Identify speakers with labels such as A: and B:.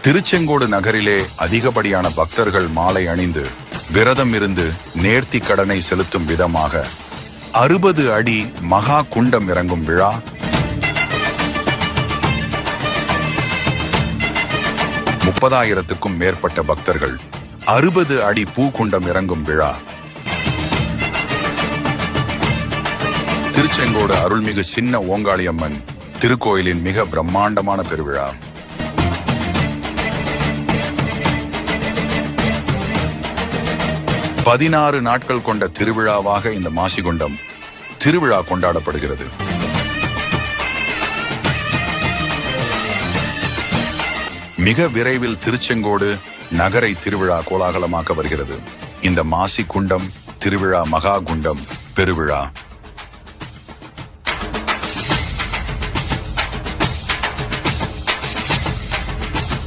A: திருச்செங்கோடு நகரிலே அதிகப்படியான பக்தர்கள் மாலை அணிந்து விரதம் இருந்து நேர்த்தி கடனை செலுத்தும் விதமாக 60 அடி மகா குண்டம் இறங்கும் விழா 30,000க்கும் மேற்பட்ட பக்தர்கள் 60 அடி பூக்குண்டம் இறங்கும் விழா திருச்செங்கோடு அருள்மிகு சின்ன ஓங்காளியம்மன் திருக்கோயிலின் மிக பிரம்மாண்டமான பெருவிழா. பதினாறு நாட்கள் கொண்ட திருவிழாவாக இந்த மாசிகுண்டம் திருவிழா கொண்டாடப்படுகிறது. மிக விரைவில் திருச்செங்கோடு நகரை திருவிழா கோலாகலமாக்க வருகிறது. இந்த மாசிகுண்டம் திருவிழா மகா குண்டம் பெருவிழா